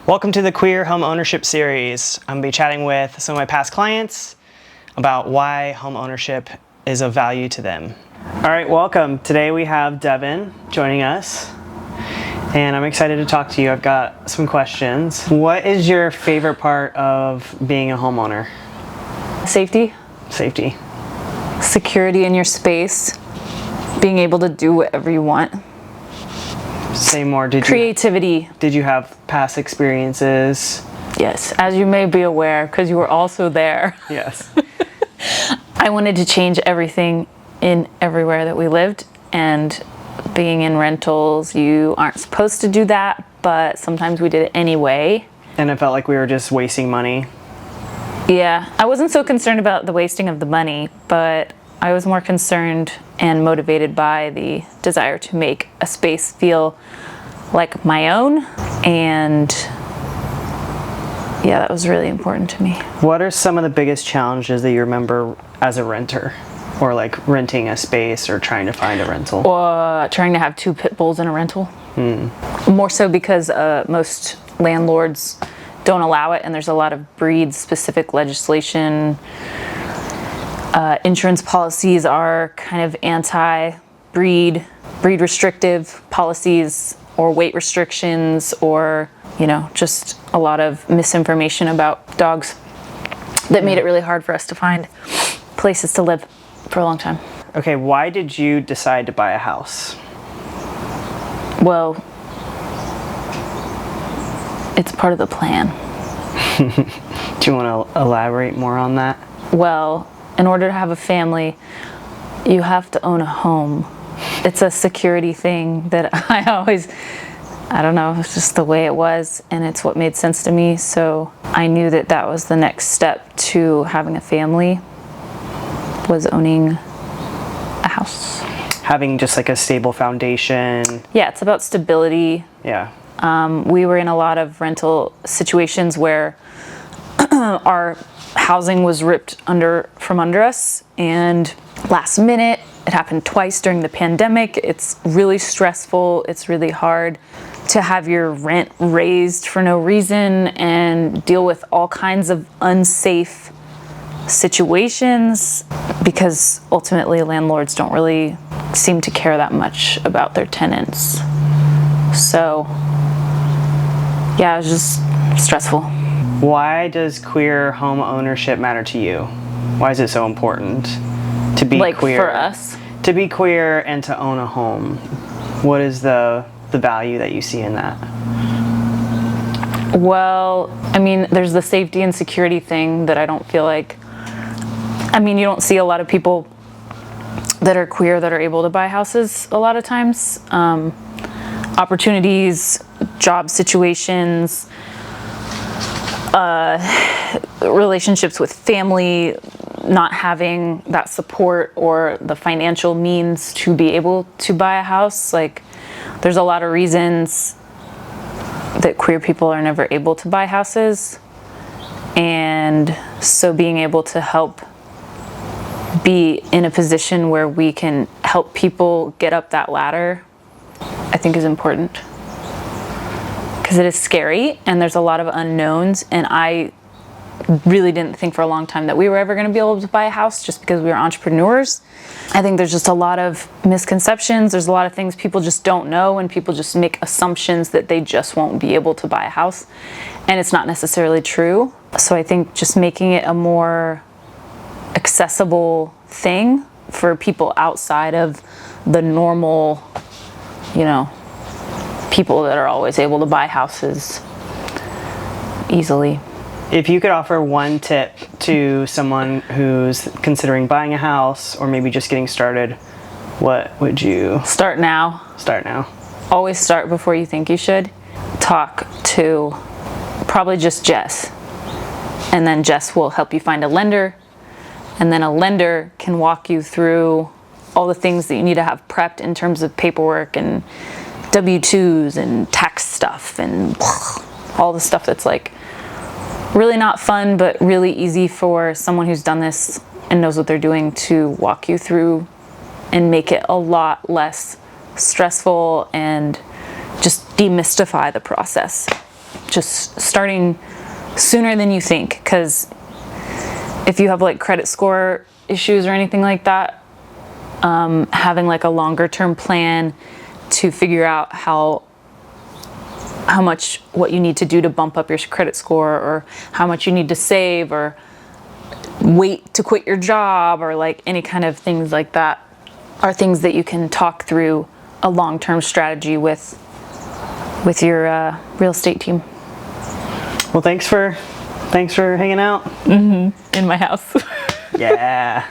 Welcome to the Queer Home Ownership Series. I'm going to be chatting with some of my past clients about why home ownership is of value to them. All right, welcome. Today we have Devin joining us, and I'm excited to talk to you. I've got some questions. What is your favorite part of being a homeowner? Safety. Safety. Security in your space. Being able to do whatever you want. Say more. Creativity. Did you have past experiences? Yes, as you may be aware, because you were also there. Yes. I wanted to change everything in everywhere that we lived, and being in rentals, you aren't supposed to do that, but sometimes we did it anyway. And it felt like we were just wasting money. Yeah, I wasn't so concerned about the wasting of the money, but I was more concerned and motivated by the desire to make a space feel like my own, and yeah, that was really important to me. What are some of the biggest challenges that you remember as a renter, or like renting a space or trying to find a rental? Trying to have 2 pit bulls in a rental. More so because most landlords don't allow it, and there's a lot of breed-specific legislation. Insurance policies are kind of anti-breed, breed-restrictive policies, or weight restrictions, or just a lot of misinformation about dogs that made it really hard for us to find places to live for a long time. Okay, why did you decide to buy a house? Well, it's part of the plan. Do you want to elaborate more on that? Well, in order to have a family, you have to own a home. It's a security thing that I don't know, it's just the way it was, and it's what made sense to me. So I knew that that was the next step to having a family, was owning a house. Having just like a stable foundation. Yeah, it's about stability. Yeah. We were in a lot of rental situations where our housing was ripped from under us, and last minute. It happened twice during the pandemic. It's really stressful. It's really hard to have your rent raised for no reason and deal with all kinds of unsafe situations, because ultimately landlords don't really seem to care that much about their tenants. So yeah, it was just stressful. Why does queer home ownership matter to you? Why is it so important to be queer? For us? To be queer and to own a home. What is the value that you see in that? Well, I mean, there's the safety and security thing that I don't feel like, you don't see a lot of people that are queer that are able to buy houses a lot of times. Opportunities, job situations, relationships with family, not having that support or the financial means to be able to buy a house. Like, there's a lot of reasons that queer people are never able to buy houses, and so being able to help be in a position where we can help people get up that ladder, I think is important, because it is scary and there's a lot of unknowns, and I really didn't think for a long time that we were ever going to be able to buy a house just because we were entrepreneurs. I think there's just a lot of misconceptions. There's a lot of things people just don't know, and people just make assumptions that they just won't be able to buy a house, and it's not necessarily true. So I think just making it a more accessible thing for people outside of the normal, people that are always able to buy houses easily. If you could offer one tip to someone who's considering buying a house or maybe just getting started, what would you? Start now. Start now. Always start before you think you should. Talk to probably just Jess, and then Jess will help you find a lender, and then a lender can walk you through all the things that you need to have prepped in terms of paperwork and W-2s and tax stuff and all the stuff that's like really not fun, but really easy for someone who's done this and knows what they're doing to walk you through and make it a lot less stressful and just demystify the process. just starting sooner than you think, because if you have like credit score issues or anything like that, having like a longer term plan to figure out how much, what you need to do to bump up your credit score, or how much you need to save, or wait to quit your job, or like any kind of things like that, are things that you can talk through a long-term strategy with your real estate team. Well, thanks for hanging out. In my house. Yeah.